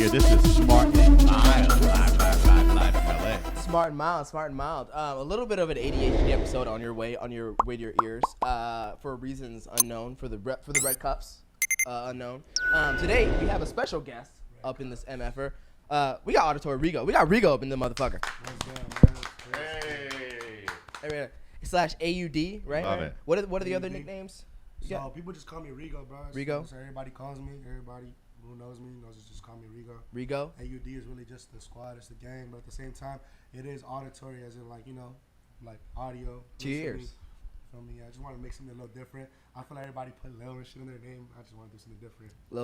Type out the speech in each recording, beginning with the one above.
here. This is Smart and Mild, live from LA. Smart and mild. A little bit of an ADHD episode on your way to your ears. For reasons unknown, for the red cups, unknown. Today we have a special guest up in this MFer. We got Auditory Rigo. We got Rigo up in the motherfucker. Hey. Slash AUD, right? Love it. What are the other nicknames? So people just call me Rigo, bro. Rigo? So everybody calls me. Everybody who knows me knows it's just call me Rigo. Rigo? AUD is really just the squad. It's the gang. But at the same time, it is auditory as in like, you know, like audio. Cheers. Feel me? I just want to make something a little different. I feel like everybody put Lil and shit in their name. I just want to do something different. A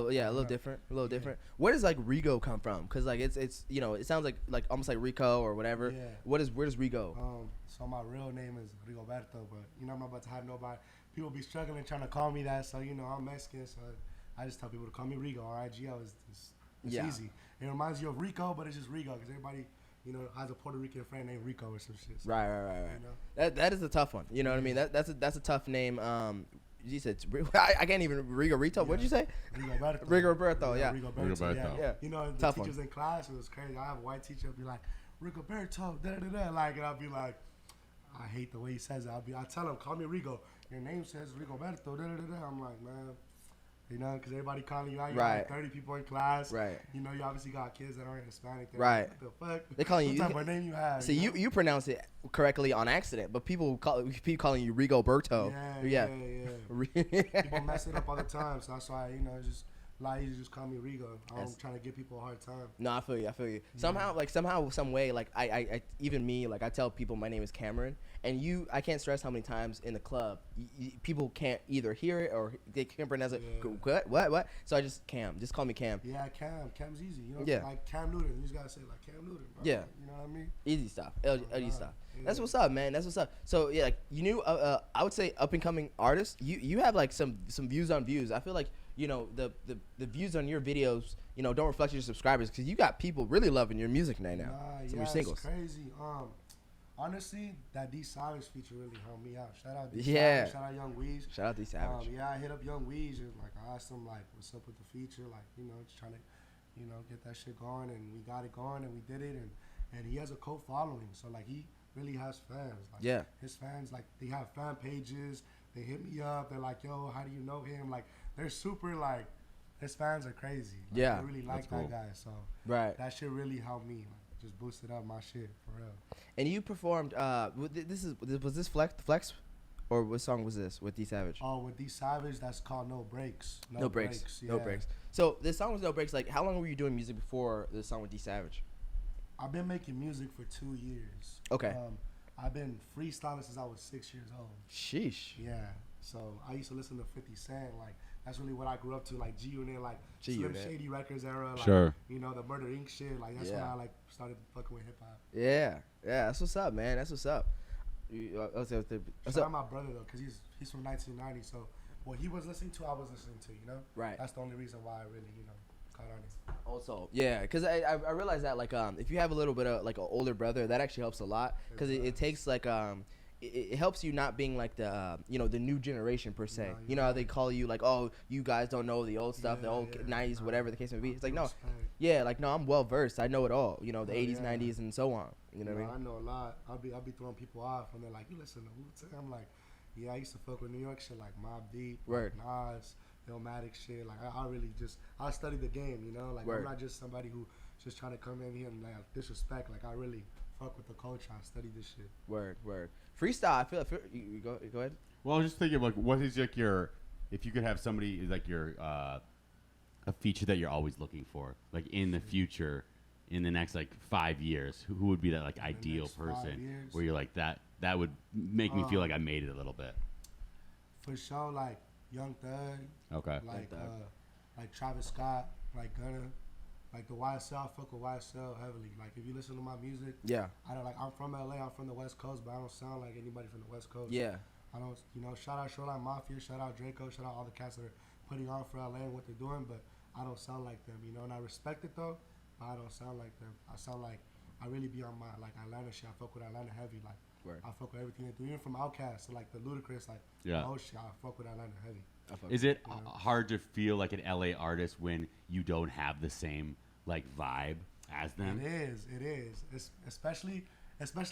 little different. Where does like Rigo come from? Cause like it's you know, it sounds like almost like Rico or whatever. Yeah. Where does Rigo? So my real name is Rigoberto, but you know I'm not about to have nobody. People be struggling trying to call me that, so you know I'm Mexican, so I just tell people to call me Rigo. R-I-G-O. It's easy. It reminds you of Rico, but it's just Rigo because everybody, you know, has a Puerto Rican friend named Rico or some shit. So, Right. You know? That is a tough one. You know what I mean? That's a tough name. You said I can't even Rigorito. Yeah. What'd you say? Rigoberto. Yeah. Rigoberto. Yeah. You know, the tough teachers one. in class, it was crazy. I have a white teacher be like, Rigoberto, like, and I'll be like, I hate the way he says it. I tell him, call me Rigo. Your name says Rigoberto, I'm like, man, you know, because everybody calling you out. You got like 30 people in class. Right. You know, you obviously got kids that aren't Hispanic. Right. Like, what the fuck? They calling you. What type of name you have? See, you pronounce it correctly on accident, but people calling you Rigoberto. Yeah. People mess it up all the time, so that's why, you know, it's just a lot easier to just call me Rigo. I'm trying to give people a hard time. No, I feel you. Somehow, some way, like I even me, like I tell people my name is Cameron, and I can't stress how many times in the club people can't either hear it or they can't pronounce it. What? So I just call me Cam. Yeah, Cam's easy. You know, yeah. Like Cam Newton, you just gotta say like Cam Newton. Bro. Yeah. You know what I mean? Easy stuff. Easy stuff. Yeah. That's what's up, man. That's what's up. So yeah, like you knew, I would say up and coming artists. You have like some views on views. I feel like, you know, the views on your videos, you know, don't reflect your subscribers because you got people really loving your music right now. Some of your singles. It's crazy. Honestly, that D Savage feature really helped me out. Shout out D Savage. Shout out Young Weez. Shout out D Savage. I hit up Young Weez and like I asked him like, what's up with the feature? Like, you know, just trying to, you know, get that shit going, and we got it going and we did it, and he has a cult following, so like he really has fans. Like, his fans, like, they have fan pages. They hit me up. They're like, yo, how do you know him? Like, they're super, like, his fans are crazy. Like, they really like that guy. So that shit really helped me. Like, just boosted up my shit, for real. And you performed, was this Flex? Or what song was this with D Savage? Oh, with D Savage, that's called No Breaks. No Breaks. Yeah. No Breaks. So this song was No Breaks. Like, how long were you doing music before this song with D Savage? I've been making music for 2 years. Okay. I've been freestyling since I was 6 years old. Sheesh. Yeah. So I used to listen to 50 Cent. Like, that's really what I grew up to. Like G-Unit, like Slim Shady Records era. Like, you know, the Murder Inc. shit. Like, that's when I like started fucking with hip hop. Yeah. That's what's up, man. That's what's up. Shout out my brother though, cause he's from 1990. So what he was listening to, I was listening to. You know. Right. That's the only reason why I really, you know, caught on it. Also, yeah, because I realized that like if you have a little bit of like an older brother, that actually helps a lot because it takes like it helps you not being like the you know, the new generation per se. You know how they call you like, oh, you guys don't know the old stuff, the old 90s, whatever the case may be. It's like, no, I'm well versed. I know it all. You know, the 80s, 90s, and so on. You know what I mean? I know a lot. I'll be throwing people off, and they're like, you listen to Wu-Tang? I'm like, yeah, I used to fuck with New York shit like Mobb Deep, like Nas, Illmatic shit. Like I really just I study the game. You know, like I'm not just somebody who just trying to come in here and like disrespect. Like I really fuck with the culture. I study this shit. Word. Freestyle. I feel you go ahead. Well, I was just thinking, like, what is like if you could have somebody like a feature that you're always looking for, like in the future, in the next like 5 years, who would be that like ideal person where you're like that would make me feel like I made it a little bit. For sure, like Young Thug. Okay. Like Travis Scott, like Gunna. Like the YSL, I fuck with YSL heavily. Like if you listen to my music, I'm from LA, I'm from the West Coast, but I don't sound like anybody from the West Coast. Yeah. I don't, you know, shout out Shoreline Mafia, shout out Draco, shout out all the cats that are putting on for LA and what they're doing, but I don't sound like them, you know, and I respect it though, but I don't sound like them. I sound like, I really be on my, like Atlanta shit, I fuck with Atlanta heavy, like, I fuck with everything they do, even from Outkast to like the Ludacris, like, oh shit, I fuck with Atlanta heavy. Is it hard to feel like an LA artist when you don't have the same like vibe as them? It is. It's especially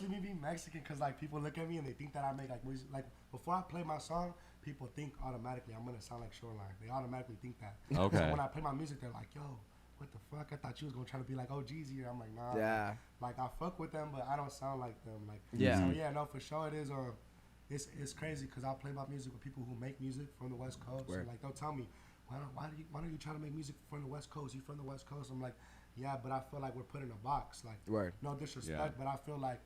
me being Mexican, because like people look at me and they think that I make like music. Like before I play my song, people think automatically I'm gonna sound like Shoreline. They automatically think that. Okay. So when I play my music, they're like, yo, what the fuck? I thought you was gonna try to be like Jeezy. I'm like, nah. Yeah. Like I fuck with them, but I don't sound like them. Like yeah. So yeah, no, for sure it is. It's crazy because I play my music with people who make music from the West Coast. So like they'll tell me, why don't you try to make music from the West Coast? You from the West Coast? I'm like, yeah, but I feel like we're put in a box. Like no disrespect, but I feel like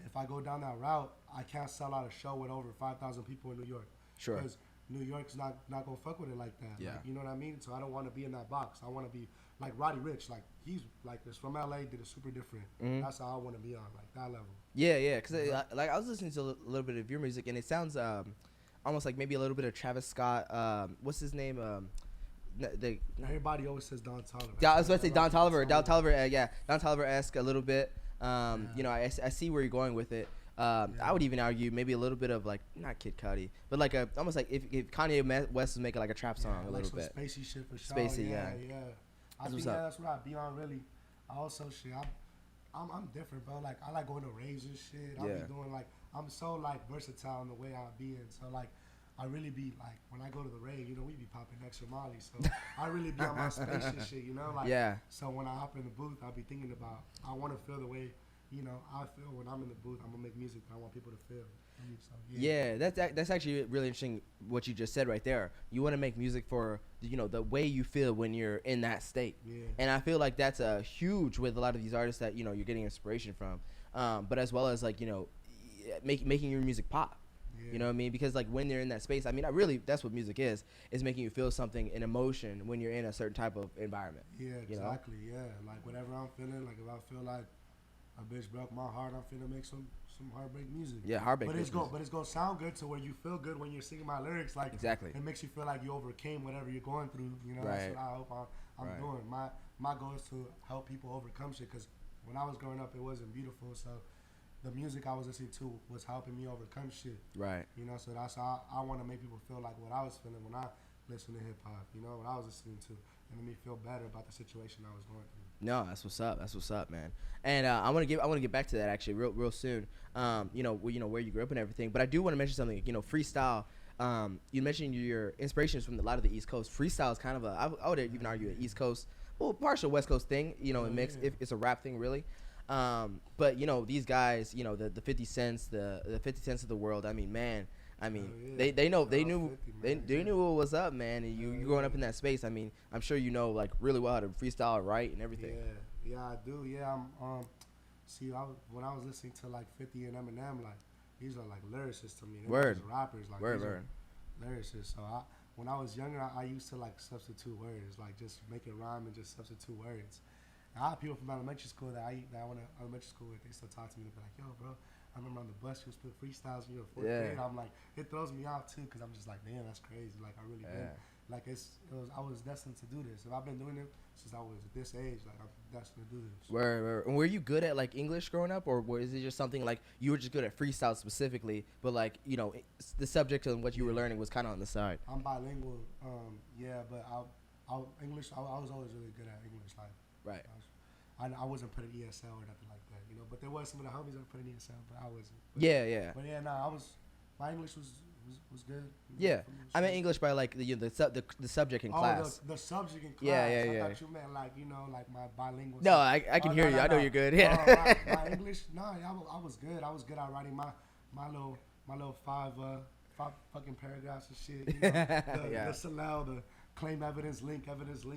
if I go down that route, I can't sell out a show with over 5,000 people in New York. Sure. Because New York's not gonna fuck with it like that. Yeah. Like, you know what I mean? So I don't want to be in that box. I want to be like Roddy Ricch. Like he's like this from LA, did it super different. That's how I want to be on, like that level. Yeah. Because like I was listening to a little bit of your music, and it sounds almost like maybe a little bit of Travis Scott. What's his name? Everybody always says Don Toliver. I was about to say Don Toliver. Don Toliver-esque a little bit. You know, I see where you're going with it. I would even argue maybe a little bit of like not Kid Cudi, but like almost like if Kanye West was making like a trap song a little bit. Spacey shit for sure. Spacey, yeah. That's what I be on really. I also shit. I'm different, bro. Like I like going to raves and shit. I be doing like I'm so like versatile in the way I be in. So like I really be like when I go to the rave, you know, we be popping extra Molly. So I really be on my spacious shit, you know, like So when I hop in the booth, I be thinking about I want to feel the way, you know, I feel when I'm in the booth. I'm gonna make music that I want people to feel. So, that's actually really interesting what you just said right there. You want to make music for, you know, the way you feel when you're in that state. And I feel like that's a huge with a lot of these artists that, you know, you're getting inspiration from, but as well as like, you know, making your music pop. You know what I mean? Because like when they're in that space, I mean, that's what music is making you feel something, an emotion when you're in a certain type of environment. Yeah, exactly. You know? Yeah, like whatever I'm feeling, like if I feel like a bitch broke my heart, I'm finna make some heartbreak music. Yeah, heartbreak. But it's gonna sound good to where you feel good when you're singing my lyrics. Like exactly, it makes you feel like you overcame whatever you're going through. You know, that's what I hope I'm doing. My goal is to help people overcome shit. Cause when I was growing up, it wasn't beautiful. So the music I was listening to was helping me overcome shit. Right. You know, so that's how I want to make people feel like what I was feeling when I listened to hip hop. You know, what I was listening to, and made me feel better about the situation I was going through. No, that's what's up. That's what's up, man. And I want to get back to that actually real soon. You know where you grew up and everything. But I do want to mention something. You know, freestyle. You mentioned your inspirations from a lot of the East Coast. Freestyle is kind of I would even argue an East Coast, well, partial West Coast thing. You know, if it's a rap thing really. But you know, these guys, you know, the 50 Cents, the 50 Cents of the world. I mean, man. I mean, they knew what was up, man. And you growing up in that space. I mean, I'm sure you know like really well how to freestyle, write, and everything. Yeah, I do. Yeah, see, when I was listening to like 50 and Eminem, like these are like lyricists to me. They're rappers, like lyricists. So when I was younger, I used to like substitute words, like just make it rhyme and just substitute words. And I have people from elementary school that I went to elementary school with. They still talk to me. They be like, yo, bro. I remember on the bus, you was put freestyles when you were 4th grade. I'm like, it throws me out too, because I'm just like, damn, that's crazy. Like, I really did. Like, I was destined to do this. If I've been doing it since I was at this age, like, I'm destined to do this. And were you good at, like, English growing up, or is it just something, like, you were just good at freestyle specifically, but, like, you know, the subject and what you were learning was kind of on the side? I'm bilingual, but English, I was always really good at English. Like, right. I wasn't put in ESL or nothing like that, you know. But there was some of the homies that were put in ESL, but I wasn't. But yeah, my English was good. Yeah, I meant English by like the subject in class. The subject in class. Yeah. I thought you meant like, you know, like my bilingual. No, I can hear you. I know you're good. Yeah. My English, I was good. I was good at writing my little five fucking paragraphs and shit. You know? The Salel, the claim evidence link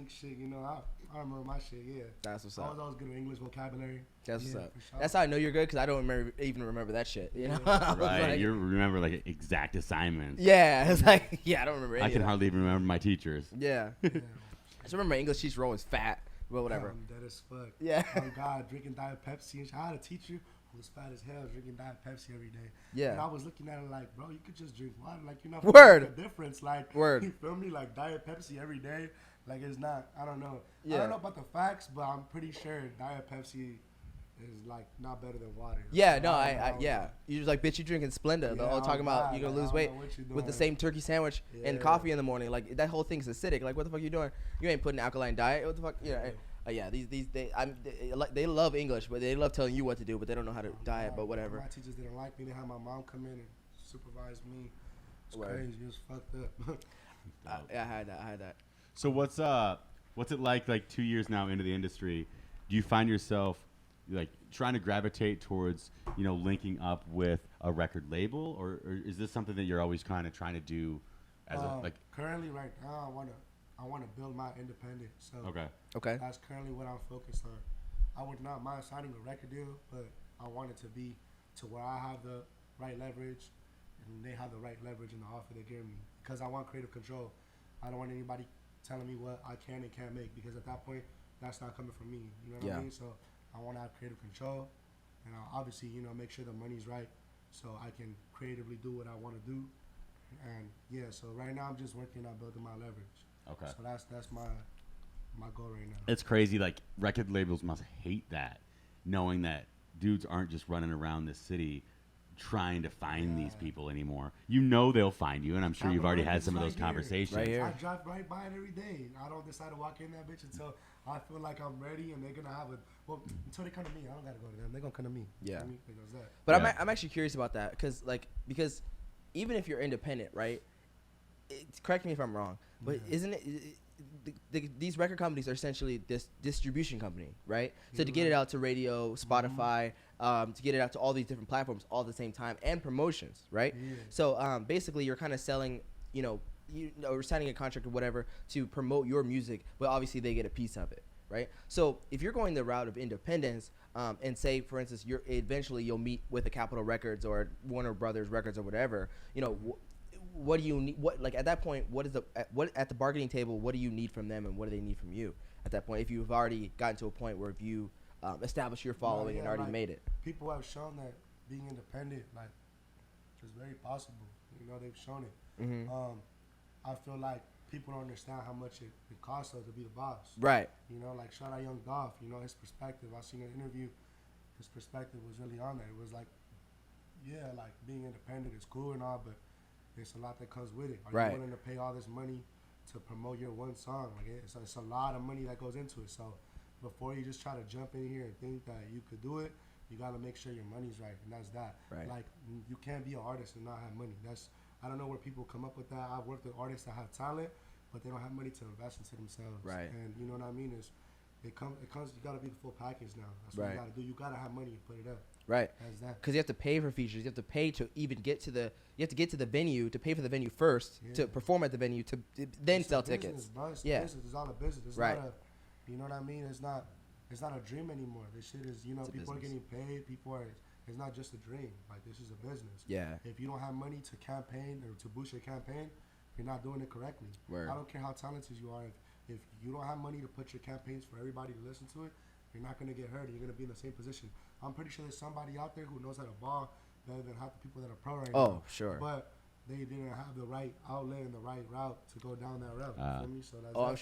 shit, you know. I remember my shit, That's what's up. I was always good with English vocabulary. That's what's up. Sure. That's how I know you're good, because I don't even remember that shit, you know? Right, like, you remember like exact assignments. Yeah, it's like, I don't remember any I can hardly even remember my teachers. Yeah. I just remember my English teacher always fat, but whatever. I'm dead as fuck. Yeah. Oh God, drinking Diet Pepsi and shit. I had a teacher who was fat as hell drinking Diet Pepsi every day. Yeah. And I was looking at her like, bro, you could just drink water. Like, you're not Word. The difference. Like, you feel me? Like Diet Pepsi every day. Like, it's not, I don't know. I don't know about the facts, but I'm pretty sure Diet Pepsi is like not better than water. Yeah, no, yeah. You're just like, bitch, you drinking Splenda. They're all talking about you're gonna lose weight with the same turkey sandwich and coffee in the morning. Like, that whole thing's acidic. Like, what the fuck are you doing? You ain't putting alkaline diet. What the fuck? You know, Yeah, they love English, but they love telling you what to do, but they don't know how to diet. But whatever. My teachers didn't like me. They had my mom come in and supervise me. It's crazy. It was fucked up. I had that. So what's it like 2 years now into the industry? Do you find yourself like trying to gravitate towards linking up with a record label, or is this something that you're always kind of trying to do as currently right now I want to build my independent. So okay, that's currently what I'm focused on. I would not mind signing a record deal, but I want it to be to where I have the right leverage and they have the right leverage in the offer they give me, because I want creative control. I don't want anybody telling me what I can and can't make, because at that point that's not coming from me. You know what I mean? So I want to have creative control, and I'll obviously make sure the money's right so I can creatively do what I want to do. And so right now I'm just working on building my leverage. Okay. So that's my goal right now. It's crazy. Like, record labels must hate that, knowing that dudes aren't just running around this city trying to find these people anymore. They'll find you, and I'm sure you've already had some of those conversations. Right here. I drive right by it every day. I don't decide to walk in that bitch until I feel like I'm ready, and they're gonna have until they come to me. I don't gotta go to them. They're gonna come to me. Yeah. But I'm actually curious about that, because even if you're independent, right? Correct me if I'm wrong, but isn't it? These record companies are essentially this distribution company, right? So to get it out to radio, Spotify, to get it out to all these different platforms all at the same time, and promotions, right? Yeah. So basically, you're kind of selling, or signing a contract or whatever to promote your music, but obviously they get a piece of it, right? So if you're going the route of independence, and say, for instance, you'll meet with a Capitol Records or Warner Brothers Records or whatever, what do you need? At that point, what at the bargaining table? What do you need from them, and what do they need from you at that point? If you've already gotten to a point where you established your following and already made it. People have shown that being independent, is very possible. They've shown it. Mm-hmm. I feel like people don't understand how much it costs us to be the boss. Right. Shout out Young Dolph. His perspective. I seen an interview. His perspective was really on there. It was being independent is cool and all, but there's a lot that comes with it. Are you willing to pay all this money to promote your one song? It's a lot of money that goes into it. So before you just try to jump in here and think that you could do it, you got to make sure your money's right, and that's that. Right. You can't be an artist and not have money. I don't know where people come up with that. I've worked with artists that have talent, but they don't have money to invest into themselves. Right. And you know what I mean? It comes. You got to be the full package now. That's what you got to do. You got to have money to put it up. Right. That's that. Because you have to pay for features. You have to pay to even get to the. You have to get to the venue to pay for the venue first to perform at the venue to then sell tickets. It's business. It's all a business. It's right. not you know what I mean? It's not a dream anymore. This shit is people are getting paid. It's not just a dream. This is a business. Yeah. If you don't have money to campaign or to boost your campaign, you're not doing it correctly. Word. I don't care how talented you are. If you don't have money to put your campaigns for everybody to listen to it, you're not going to get heard. You're going to be in the same position. I'm pretty sure there's somebody out there who knows how to ball better than half the people that are pro right now. Oh, sure. But they didn't have the right outlet and the right route to go down that route. You feel me? So that's I'm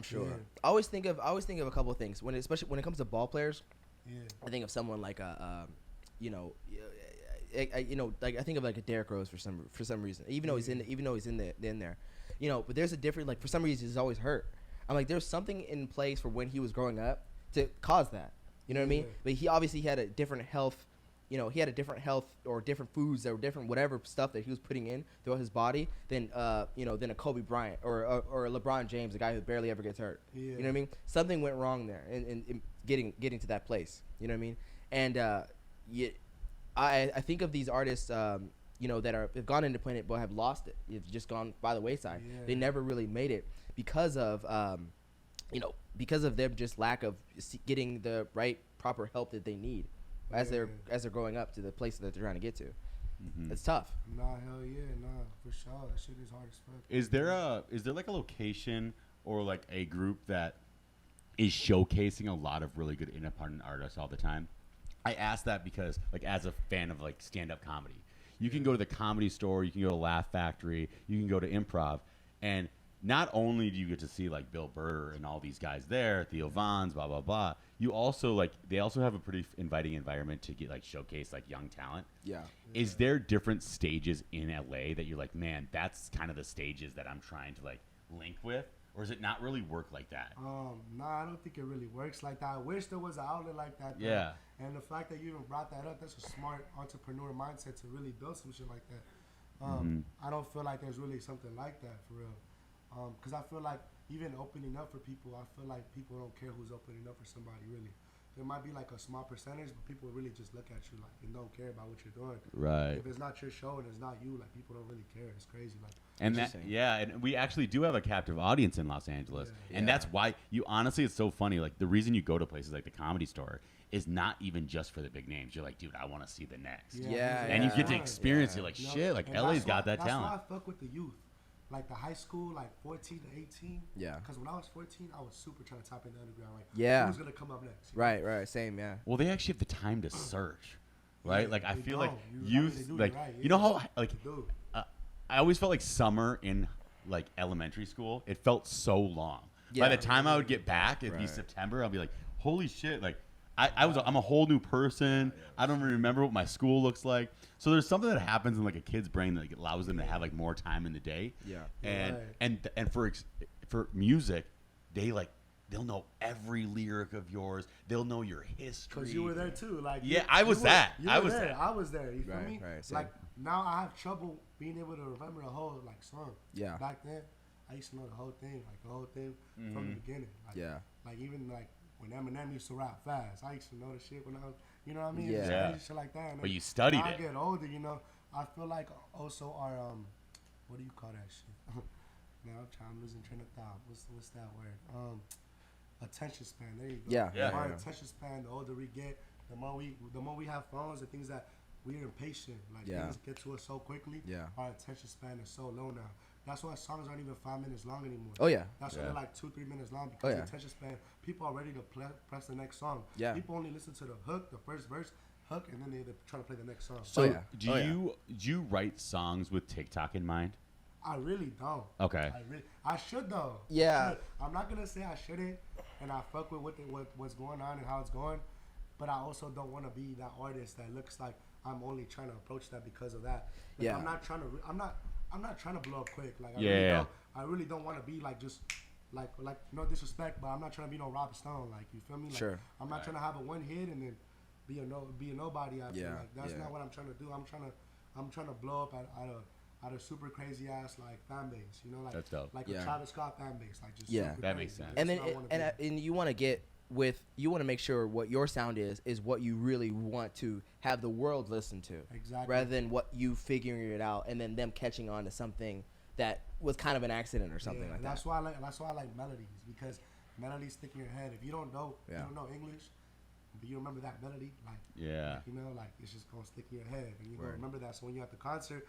sure. Yeah. I always think of a couple of things especially when it comes to ball players. Yeah. I think of someone like I think of a Derrick Rose for some reason. Even though he's in there, But there's a different for some reason he's always hurt. I'm like, there's something in place for when he was growing up to cause that. You know what I mean? But he obviously had a different health. He had a different health or different foods or different whatever stuff that he was putting in throughout his body than a Kobe Bryant or a LeBron James, a guy who barely ever gets hurt. Yeah. You know what I mean? Something went wrong there in getting to that place. You know what I mean? And I think of these artists, that have gone independent but have lost it. Have just gone by the wayside. Yeah. They never really made it because of them just lack of getting the right proper help that they need as they're growing up to the place that they're trying to get to. Mm-hmm. It's tough. Nah, hell yeah, for sure. That shit is hard as fuck. Is there a location or a group that is showcasing a lot of really good independent artists all the time? I ask that because as a fan of stand-up comedy, you can go to the Comedy Store, you can go to Laugh Factory, you can go to Improv, and not only do you get to see Bill Burr and all these guys there, Theo Vons, blah blah blah. You also they also have a pretty inviting environment to get showcase young talent. Yeah. Is there different stages in LA that you're man, that's kind of the stages that I'm trying to link with, or does it not really work like that? Nah, I don't think it really works like that. I wish there was an outlet like that. Though. Yeah. And the fact that you even brought that up, that's a smart entrepreneur mindset to really build some shit like that. I don't feel like there's really something like that for real. Because I feel like even opening up for people, I feel like people don't care who's opening up for somebody really. There might be like a small percentage, but people really just look at you like and don't care about what you're doing. Right. If it's not your show and it's not you, like people don't really care. It's crazy. Like. And that, and we actually do have a captive audience in Los Angeles, and that's why you honestly, it's so funny. Like the reason you go to places like the Comedy Store is not even just for the big names. You're like, dude, I want to see the next. And you get to experience it. Like shit, like LA's got that talent. That's why I fuck with the youth. Like the high school, like 14 to 18. Yeah. Because when I was 14, I was super trying to tap in the underground. Like, who's gonna come up next? Right. Same. Yeah. Well, they actually have the time to search, right? Like I feel like youth, like right. you know how like I always felt like summer in like elementary school. It felt so long. By the time I would get back, it'd be September. I'll be like, holy shit! Like I'm a whole new person. I don't even remember what my school looks like. So there's something that happens in like a kid's brain that like, allows them to have like more time in the day. Yeah. And for music, they'll know every lyric of yours. They'll know your history. Because you were there too. Like I was there. I was there. You feel me? Right. Like now I have trouble being able to remember the whole like song. Yeah. Back then, I used to know the whole thing, from the beginning. Like, Like even like when Eminem used to rap fast, I used to know the shit when I was, you know what I mean? Yeah. Shit like that. And but you studied it. I get older, you know. I feel like also our what do you call that shit? Now I'm losing train of thought. What's that word? Attention span. There you go. Yeah. Our attention span. The older we get, the more we have phones and things that we're impatient. Like things get to us so quickly. Yeah. Our attention span is so low now. That's why songs aren't even 5 minutes long anymore. Oh yeah. That's why they're like 2-3 minutes long because the attention span. People are ready to press the next song. Yeah. People only listen to the hook, the first verse, hook, and then they're trying to play the next song. So do you write songs with TikTok in mind? I really don't. Okay. I should though. Yeah. I'm not gonna say I shouldn't, and I fuck with what's going on and how it's going, but I also don't want to be that artist that looks like I'm only trying to approach that because of that. Like, I'm not trying to blow up quick. Like I really don't want to be like just like no disrespect, but I'm not trying to be no Robert Stone. Like you feel me? Like, sure. I'm not trying to have a one hit and then be a nobody after. Like that's not what I'm trying to do. I'm trying to blow up at a super crazy ass like fan base, you know, like that's dope. Like a Travis Scott fan base, like just super that crazy. makes sense. And then and you want to get with you want to make sure what your sound is what you really want to have the world listen to, exactly, rather than what you figuring it out and then them catching on to something that was kind of an accident or something like that. That's why I like melodies, because melodies stick in your head. If you don't know English, but you remember that melody, like you know, like it's just gonna stick in your head, and you gonna remember that. So when you're at the concert,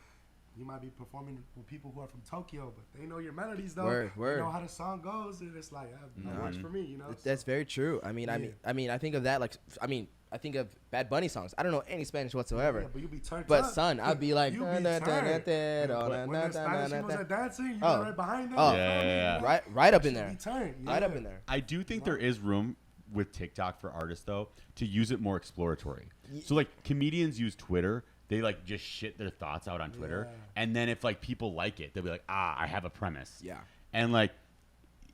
you might be performing with people who are from Tokyo, but they know your melodies though. Word. They know how the song goes, and it's like that works for me, you know. That's very true. I mean, I think of that like I think of Bad Bunny songs. I don't know any Spanish whatsoever. Yeah, but you be turned but up. son, I'd be like, when the Spanish people are dancing, you be right behind them. Right up in there. Right up in there. I do think there is room with TikTok for artists though to use it more exploratory. So like comedians use Twitter. They like just shit their thoughts out on Twitter, and then if like people like it, they'll be like, I have a premise. Yeah. And like,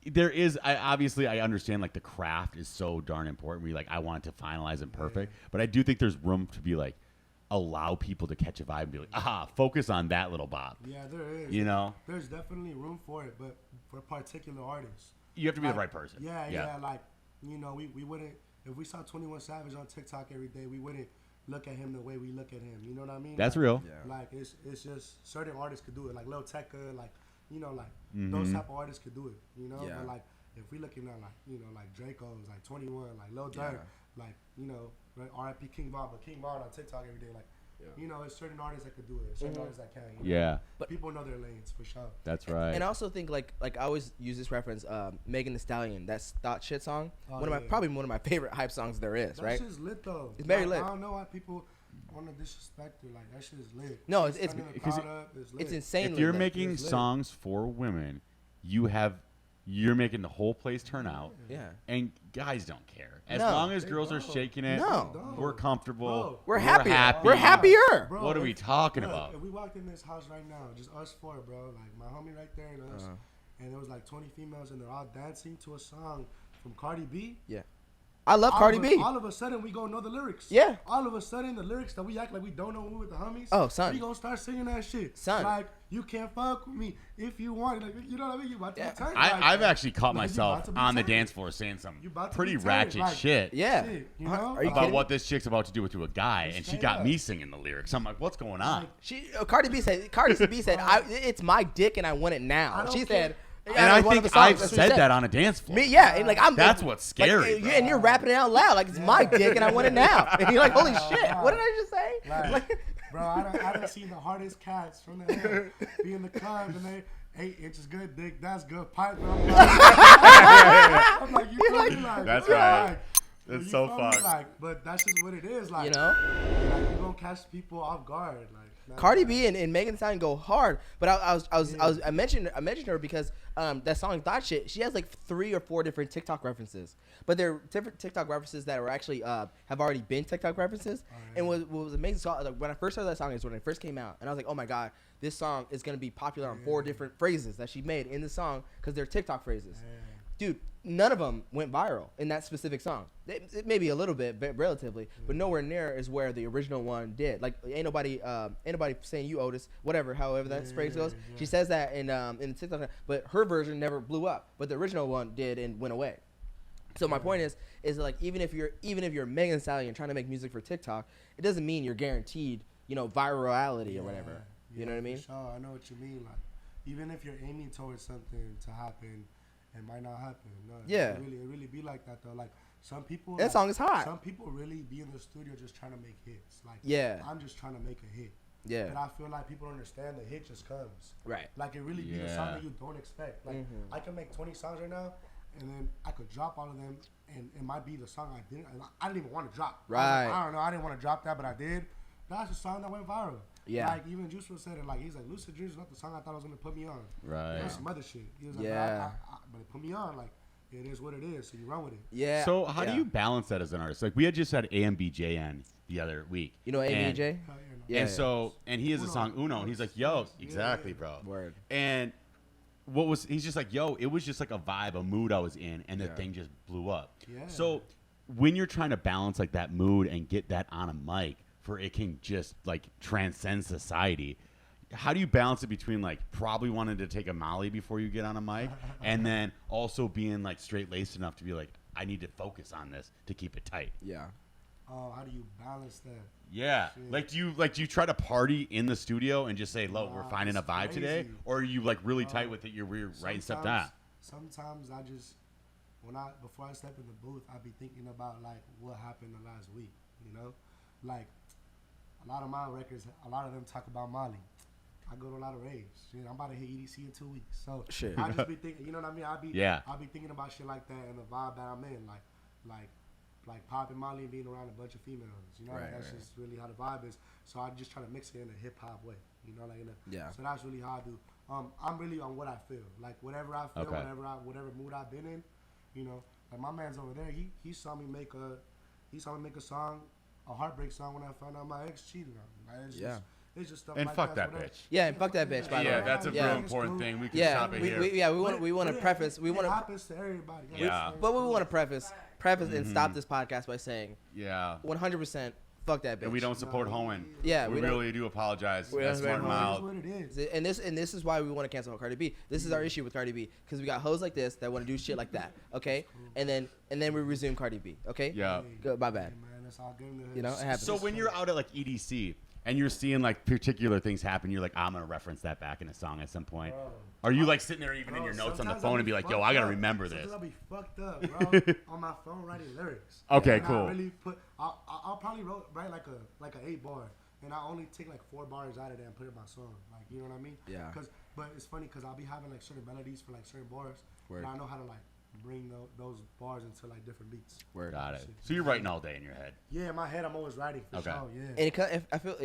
there is, I understand like the craft is so darn important. We like, I want it to finalize and perfect, but I do think there's room to be like, allow people to catch a vibe and be like, focus on that little bop. Yeah, there is. You know, there's definitely room for it, but for particular artists, you have to be the right person. Yeah. Like, you know, we wouldn't, if we saw 21 Savage on TikTok every day, we wouldn't look at him the way we look at him. You know what I mean? That's like, real. Yeah. Like it's just certain artists could do it. Like Lil Tecca, like, you know, like those type of artists could do it. You know? Yeah. But like if we looking at like, you know, like Draco's, like 21, like Lil Durk, like, you know, R.I.P. King Von, but King Von on TikTok every day, like, you know, it's certain artists that could do it, certain artists that can. You know? But people know their lanes for sure. That's right. And I also think like I always use this reference, Megan Thee Stallion, that Thought Shit song. Probably one of my favorite hype songs there is. Right? That shit's lit though. It's very lit. I don't know why people want to disrespect her. Like that shit is lit. No, it's insane. If you're making songs for women, you're making the whole place turn out. Yeah. And guys don't care. As long as girls are shaking it, we're comfortable. Bro, we're happy. Happy. We're happier. Bro, what are we talking about? If we walked in this house right now, just us four, bro, like my homie right there and us, and there was like 20 females, and they're all dancing to a song from Cardi B. Yeah. I love Cardi B. All of a sudden, we gonna know the lyrics. Yeah. All of a sudden, the lyrics that we act like we don't know with the homies. Oh, son. We gonna start singing that shit. Son. Like, you can't fuck with me if you want. Like, you know what I mean? You about to be turned. I've actually caught like, myself on the dance floor saying some pretty ratchet like, shit. Yeah. Shit, you know? Are you about kidding? what this chick's about to do to a guy, and she got me singing the lyrics. I'm like, what's going on? Like, Cardi B said, it's my dick and I want it now. She said. And I think I've said that on a dance floor. Me, yeah, and like that's what's scary. Like, and you're rapping it out loud like it's my dick and I want it now. And you're like, holy shit, what did I just say? Like, bro, I done seen the hardest cats from the head be in the club and they 8 inches good dick, that's good pipe. Bro. I'm like, you feel me? Like, that's bro, right. Like, it's so fun. Like, but that's just what it is. Like, you know, like, you're gonna catch people off guard. Like, Cardi B and Megan Thee Stallion go hard, but I mentioned her because that song Thought Shit, she has like 3 or 4 different TikTok references, but they're different TikTok references that were actually have already been TikTok references. And what was amazing, so like when I first heard that song is when it first came out, and I was like, oh my god, this song is gonna be popular on 4 different phrases that she made in the song because they're TikTok phrases. Dude, none of them went viral in that specific song. It maybe a little bit, but relatively, but nowhere near is where the original one did. Like, ain't nobody saying you Otis, whatever, however that phrase goes. She says that in the TikTok, but her version never blew up, but the original one did and went away. So my point is like even if you're Megan Thee Stallion trying to make music for TikTok, it doesn't mean you're guaranteed, virality or whatever. You know what I mean? Sure, I know what you mean. Like, even if you're aiming towards something to happen, it might not happen. No, yeah. It really be like that though. Like, some people. That song is hot. Some people really be in the studio just trying to make hits. Like, I'm just trying to make a hit. Yeah. But I feel like people don't understand the hit just comes. Right. Like, it really be the song that you don't expect. Like, I can make 20 songs right now, and then I could drop all of them, and it might be the song I didn't even want to drop. Right. I don't know. I didn't want to drop that, but I did. That's the song that went viral. Yeah. Like, even Juice WRLD said it. Like, he's like, Lucid Dreams is not the song I thought it was gonna put me on. Right. There's some other shit. He was like, but it put me on. Like, it is what it is. So you run with it. Yeah. So how do you balance that as an artist? Like, we had just had AMBJN the other week. You know AMBJ? Yeah. And so, and he has a song Uno, and he's like, "Yo, exactly, bro." Word. And he's just like, "Yo, it was just like a vibe, a mood I was in, and the thing just blew up." Yeah. So when you're trying to balance like that mood and get that on a mic, for it can just like transcend society. How do you balance it between like probably wanting to take a Molly before you get on a mic and then also being like straight laced enough to be like, I need to focus on this to keep it tight? Yeah. Oh, how do you balance that? Yeah. Shit. Like do you try to party in the studio and just say, "Look, we're finding a vibe today," or are you like really tight with it? You're writing stuff down. Sometimes I just before I step in the booth, I be thinking about like what happened the last week. You know, like a lot of my records, a lot of them talk about Molly. I go to a lot of raves. Shit, I'm about to hit EDC in 2 weeks. So I just be thinking, you know what I mean? I'll be thinking about shit like that and the vibe that I'm in, like popping Molly and being around a bunch of females. You know, that's just really how the vibe is. So I just try to mix it in a hip hop way. You know, like so that's really how I do. I'm really on what I feel, like whatever I feel, whatever mood I've been in. You know, like my man's over there. He saw me make a song, a heartbreak song when I found out my ex cheated on me. Like, it's just stuff and like fuck that whatever. bitch. Yeah, and fuck that bitch. By the way. That's a real important thing. We can stop it here. We want to preface. We want to. It happens to everybody. But we want to preface and stop this podcast by saying, 100%. Fuck that bitch. And we don't support hoeing. Yeah, we really do apologize. That's smart mouth. And this is why we want to cancel Cardi B. This is our issue with Cardi B because we got hoes like this that want to do shit like that. Okay, and then we resume Cardi B. Okay. Yeah. My bad. You know, it happens. So when you're out at like EDC and you're seeing like particular things happen, you're like, I'm gonna reference that back in a song at some point. Are you like sitting there even in your notes on the phone and be like, yo, I gotta remember this? Sometimes I'll be fucked up, bro, on my phone writing lyrics. Okay, and cool. I'll probably write like a 8 bar, and I only take like 4 bars out of there and put it in my song. Like, you know what I mean? Yeah. But it's funny because I'll be having like certain melodies for like certain bars, and I know how to like bring those bars into like different beats. Got it. So you're writing all day in your head. Yeah, in my head I'm always writing for sure. Yeah. And I feel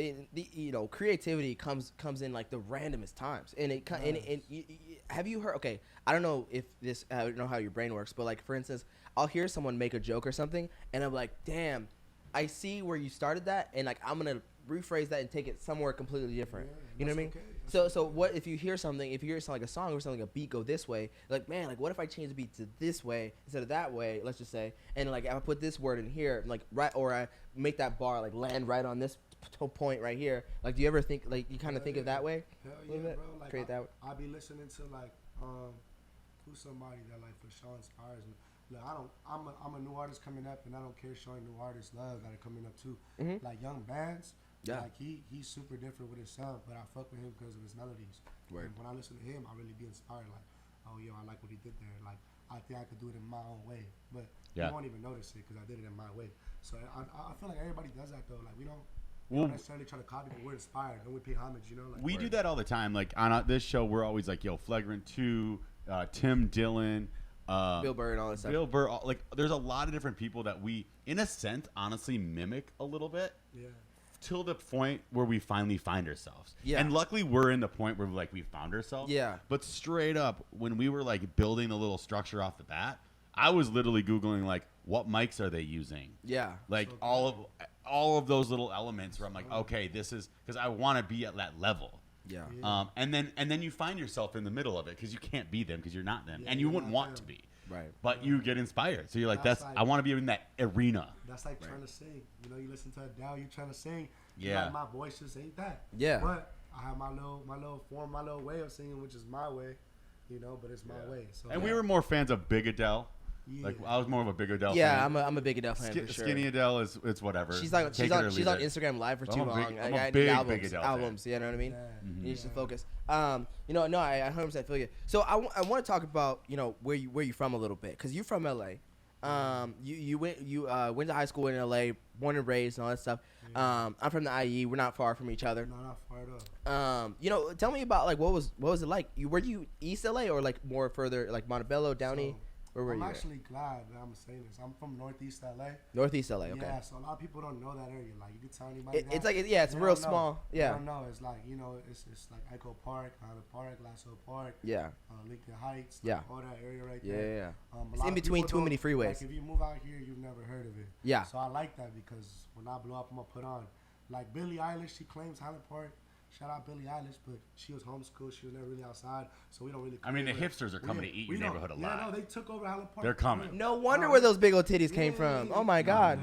creativity comes in like the randomest times. And have you heard? Okay, I don't know I don't know how your brain works, but like for instance, I'll hear someone make a joke or something, and I'm like, damn, I see where you started that, and like I'm gonna rephrase that and take it somewhere completely different. You know what I mean? Okay. So what if you hear something? If you hear like a song or something, a beat go this way, like man, like what if I change the beat to this way instead of that way? Let's just say, and like if I put this word in here, like right, or I make that bar like land right on this point right here. Like, do you ever think like you kind of think of that way? Hell yeah, bro. Like create that. I be listening to like who's somebody that like for sure inspires me. Like I'm a new artist coming up, and I don't care showing new artists love that are coming up too. Mm-hmm. Like Young Bands, yeah. like he's super different with his sound, but I fuck with him because of his melodies. Word. And when I listen to him, I really be inspired. Like, oh yo, I like what he did there. Like I think I could do it in my own way, but you won't even notice it because I did it in my way. So I feel like everybody does that though. Like we don't necessarily try to copy, but we're inspired and we pay homage. You know, like we do that all the time. Like on this show, we're always like, yo, Flagrant 2, Tim Dillon. Bill Burr and all that stuff. Bill Burr, like there's a lot of different people that we, in a sense, honestly mimic a little bit. Yeah. Till the point where we finally find ourselves. Yeah. And luckily we're in the point where like we found ourselves. Yeah. But straight up, when we were like building a little structure off the bat, I was literally Googling like, what mics are they using? Yeah. Like So all of those little elements where I'm like, okay, this is because I want to be at that level. Yeah. And then you find yourself in the middle of it because you can't be them because you're not them, Yeah, and you you're wouldn't not want them. to be. Right. But you get inspired, so you're like, That's that's like- I want to be in that arena. That's like trying to sing. You know, you listen to Adele, you trying to sing. Yeah. Like, my voice just ain't that. Yeah. But I have my little form, my little way of singing, which is my way. You know, but it's my way. So And we were more fans of Big Adele. Yeah. Like I was more of a Big Adele Yeah, fan. I'm a big Adele fan for sure. Skinny Adele is it's whatever. She's like Take she's it on or she's leave on it. Instagram Live for too I'm a long. big- I'm a I need big albums, Adele fan. albums. You know what I mean? Yeah. Mhm. You need to focus. You know, no, I 100% feel you. So I want to talk about where you from a little bit because you're from LA. You went to high school in LA, born and raised and all that stuff. I'm from the IE. We're not far from each other. No, not far at all. Tell me about like what was it like? Were you East LA or like more further like Montebello, Downey? So, Where were I'm you? actually glad that I'm saying this. I'm from Northeast LA. Northeast LA. Okay. Yeah, so a lot of people don't know that area. Like you can tell anybody. It's that. like it's They real don't know. small. They Yeah. don't know. It's like it's like Echo Park, Highland Park, Lasso Park, Yeah. Lincoln Heights. Yeah. Like, all that area right Yeah. there. Yeah. A It's lot in of between people too don't- many freeways. Like if you move out here, you've never heard of it. Yeah. So I like that because when I blow up, I'm gonna put on. Like Billie Eilish, she claims Highland Park. Shout out Billie Eilish, but she was homeschooled. She was never really outside, so we don't really. I mean, the claim her. hipsters are coming to eat your We don't- neighborhood a Yeah, lot. no, they took over Highland Park. They're coming. No wonder where those big old titties came from. Oh my God.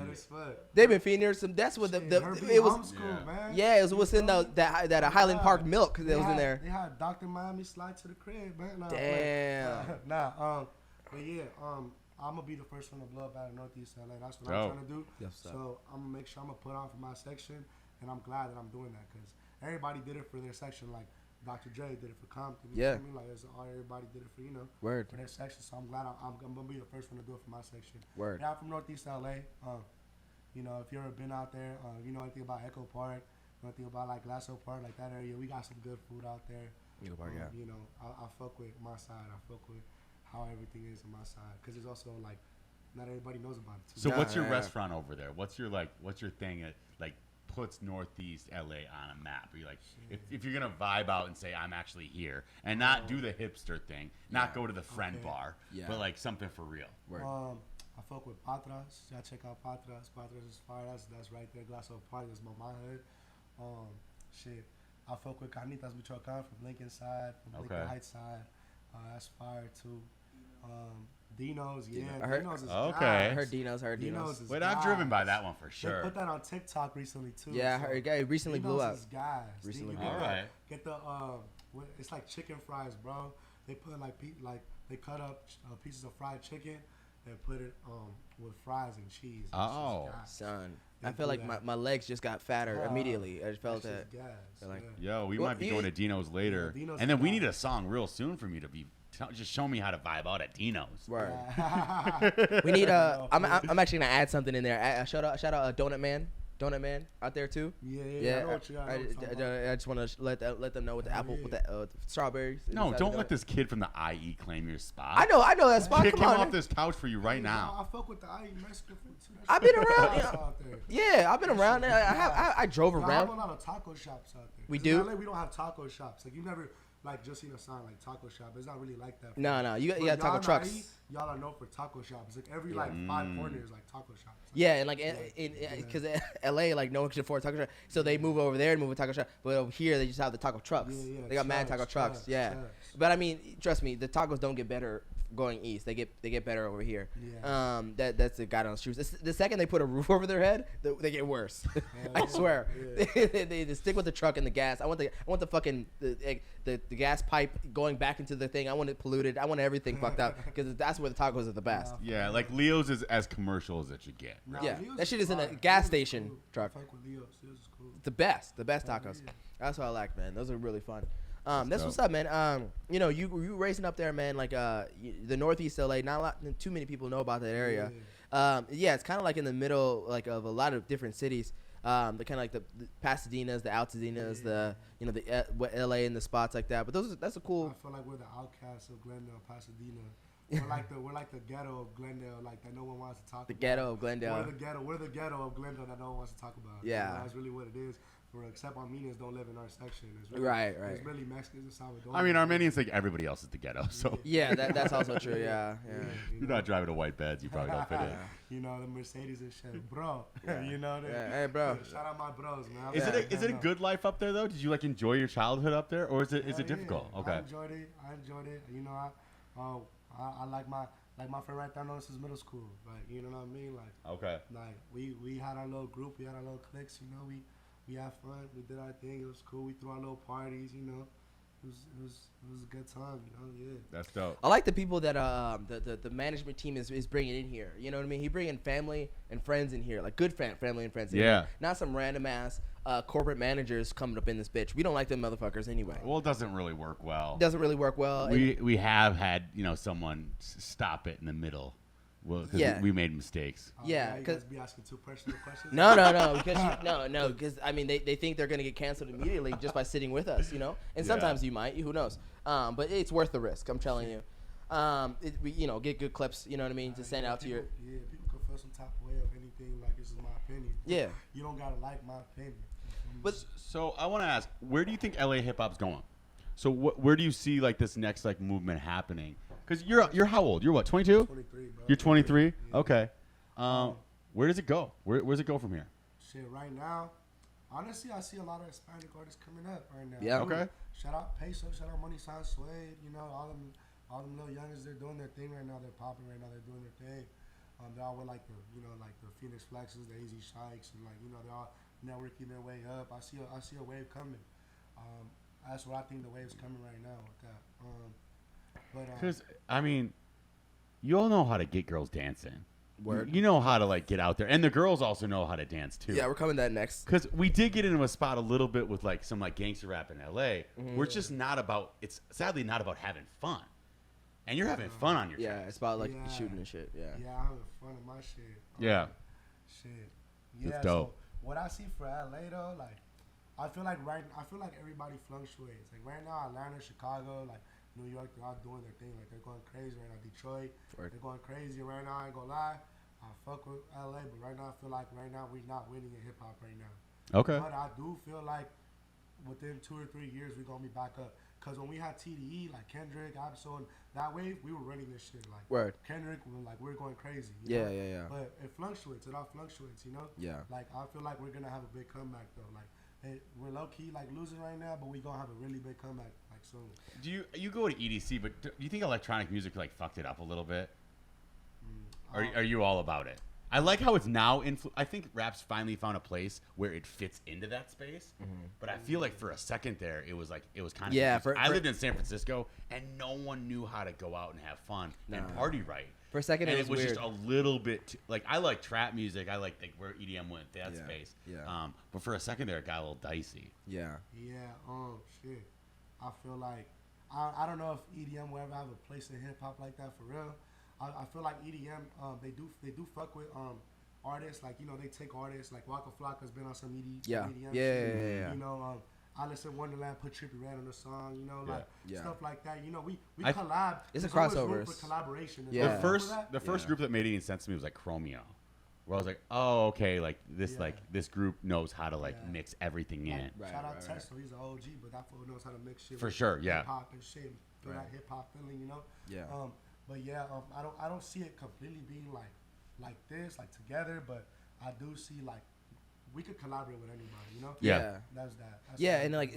They've been feeding her some. That's what Her being it was. homeschooled, man. Yeah, it was what's in that Highland Park milk that was in there. They had Dr. Miami slide to the crib, man. Nah, Damn. But yeah, I'm gonna be the first one to blow up out of Northeast LA. That's what Dope. I'm trying to do. Yes, sir. So I'm gonna make sure I'm gonna put on for my section, and I'm glad that I'm doing that because everybody did it for their section. Like Dr. Dre did it for Compton. You Yeah. feel me? Like everybody did it for Word. for their section. So I'm glad I'm gonna be the first one to do it for my section. Word. Yeah, I'm from Northeast LA. If you ever been out there, you know anything about Echo Park, you know anything about like Lasso Park, like that area, we got some good food out there. Echo Park, yeah. You know, I fuck with my side. I fuck with how everything is on my side because it's also like not everybody knows about it. Too. So what's your yeah. restaurant over there? What's your thing that like puts Northeast LA on a map? Are you like if you're gonna vibe out and say I'm actually here and not do the hipster thing, not go to the friend bar, Yeah. but like something for real. Word. I fuck with Patras. Y'all check out Patras. Patras is fire. That's right there. Glass of Park. That's my hood. I fuck with Carnitas Michoacan from Lincoln side, from Lincoln Heights side. That's fire too. Dino's, yeah. I heard- Dino's is Okay. I gas. heard Dino's. Dino's is Wait, I've driven by gas. that one for They sure. put that on TikTok recently too. Yeah, I so heard a guy recently blew Dino's up. is gas. Recently You blew get up. the- Alright. Get the it's like chicken fries, bro. They put like they cut up pieces of fried chicken and put it with fries and cheese. It's just Oh. gas. Son, They I feel do like that. my legs just got fatter immediately. I just felt That that. shit's gas. They're like- yeah. Yo, we Well, might be you- going to Dino's later, Dino's and then we is need a gas. song real soon for me to be. Just show me how to vibe out at Dino's. Word. Yeah. We need No, I'm actually gonna add something in there. Shout out Donut Man out there too. Yeah, I know what you got. I just want to let them know with the apple with the strawberries. No, inside don't the let donut. this kid from the IE claim your spot. I know that spot. Kick Come him on. off this couch for you right now. I fuck with the IE Mexican food too. That I've shit been around, gas yeah. out there. Yeah, I've been around. I drove I have around. a lot of taco shops out there. We 'Cause do? in LA, we don't have taco shops. Like you never like just seen a sign like taco shop. It's not really like that. No, you got taco trucks. Y'all are known for taco shops. Like every like 5 corners like taco shops. Yeah, and like because LA like no one can afford taco shop, so they move over there and move a taco shop. But over here they just have the taco trucks. They got mad taco trucks. Yeah, but I mean, trust me, the tacos don't get better going east. They get better over here. Yeah. That's the guy on the streets. The second they put a roof over their head, they get worse. I swear. Yeah. they stick with the truck and the gas. I want the fucking the gas pipe going back into the thing. I want it polluted. I want everything fucked up because that's where the tacos are the best. Yeah, like Leo's is as commercial as it should get. Nah, yeah, Leo's that shit is in a fire. gas Leo's station cool. truck. I fuck with Leo's. Leo's is cool. The best tacos. Yeah. That's what I like, man. Those are really fun. That's what's up, man. You know, you racing up there, man. Like the Northeast LA. Not too many people know about that area. Yeah, it's kind of like in the middle, like of a lot of different cities. The kind of like the Pasadenas, the Altadenas, the LA and the spots like that. But that's a cool. I feel like we're the outcasts of Glendale, Pasadena. We're like the ghetto of Glendale, like that no one wants to talk about. The ghetto of Glendale. We're the ghetto of Glendale that no one wants to talk about. Yeah. You know, that's really what it is. Except Armenians don't live in our section. It's really, right. It's really Mexicans and Salvadorans. I mean, Armenians think everybody else is the ghetto, so. Yeah, that's also true. Yeah. You're not driving a white Benz, you probably don't fit in. You know, the Mercedes and shit. Bro. You know that. Hey, bro. Shout out my bros, man. Is it a good life up there, though? Did you, like, enjoy your childhood up there, or is it difficult? Yeah. Okay. I enjoyed it. You know, I like my friend right there known since middle school. Like, you know what I mean? Like, Okay. Like, we had our little group. We had our little cliques, you know. We had fun. We did our thing. It was cool. We threw our little parties, you know. It was a good time, you know. Yeah. That's dope. I like the people that the management team is bringing in here. You know what I mean? He bringing family and friends in here, like good family and friends. In here. Not some random ass corporate managers coming up in this bitch. We don't like them motherfuckers anyway. Well, it doesn't really work well. Doesn't really work well. We have had someone stop it in the middle. Well, because we made mistakes. Yeah, because be asking too personal questions. No, because I mean they think they're gonna get canceled immediately just by sitting with us, you know. And sometimes you might, who knows? But it's worth the risk. I'm telling you. Get good clips. You know what I mean? To send out to your. Yeah, people can feel some type of way of anything. Like, this is my opinion. Yeah. You don't gotta like my opinion. But so I want to ask, where do you think LA hip hop's going? So where do you see like this next like movement happening? Because you're how old? You're what, 22? 23, bro. You're 23? Yeah. Okay. Where does it go? Where's it go from here? Shit, right now, honestly, I see a lot of Hispanic artists coming up right now. Yeah. Okay. Shout out Peso, shout out Money Sign Suede. You know, all them little youngers, they're doing their thing right now. They're popping right now. They're doing their thing. They're all with like the Phoenix Flexes, the AZ Shikes, and they're all networking their way up. I see a wave coming. That's what I think the wave's coming right now with that. Because I mean, you all know how to get girls dancing. Word. You know how to like get out there, and the girls also know how to dance too. Yeah, we're coming to that next. Because we did get into a spot a little bit with like some like gangster rap in LA, where it's just not about. It's sadly not about having fun, and you're having fun on your. Yeah, tracks. it's about like shooting and shit. Yeah. Yeah, I'm having fun in my shit. Yeah. Shit. Yeah. That's dope. So what I see for LA though, like, I feel like everybody fluctuates. Like right now, Atlanta, Chicago, like New York, they're all doing their thing. Like they're going crazy right now. Detroit, they're going crazy right now. I ain't gonna lie. I fuck with LA, but right now I feel like we're not winning in hip hop right now. Okay. But I do feel like within 2 or 3 years we're gonna be back up. Cause when we had TDE, like Kendrick, Absol, and that wave, we were running this shit. Like Word. Kendrick, we're going crazy. Yeah. But it fluctuates. It all fluctuates. You know. Yeah. Like I feel like we're gonna have a big comeback though. Like we're low key like losing right now, but we gonna have a really big comeback like soon. Do you go to EDC? But do you think electronic music like fucked it up a little bit? Are you all about it? I like how it's now I think rap's finally found a place where it fits into that space. But I feel like for a second there, it was kind of I lived in San Francisco and no one knew how to go out and have fun and party right. For a second, and it was weird. just a little bit like I like trap music. I like where EDM went that space. Yeah. But for a second there, it got a little dicey. Yeah. Yeah. Shit. I feel like I don't know if EDM will ever have a place in hip hop like that for real. I feel like EDM, they do fuck with artists, like, they take artists, like Waka Flocka's been on some EDM shit. Yeah. You know, Alice in Wonderland put Trippie Redd on the song, stuff like that. We collab. It's a There's always crossover. room for collaboration. Yeah. The first group that made any sense to me was like Chromeo. Where I was like, oh, okay, like this group knows how to mix everything in. Shout out Tesla, he's an OG, but that fool knows how to mix shit. For sure, yeah. Hip hop and shit, for that hip hop feeling, you know. Yeah. But yeah, I don't see it completely being like this, like together, but I do see like we could collaborate with anybody, you know. Yeah. That's that. And like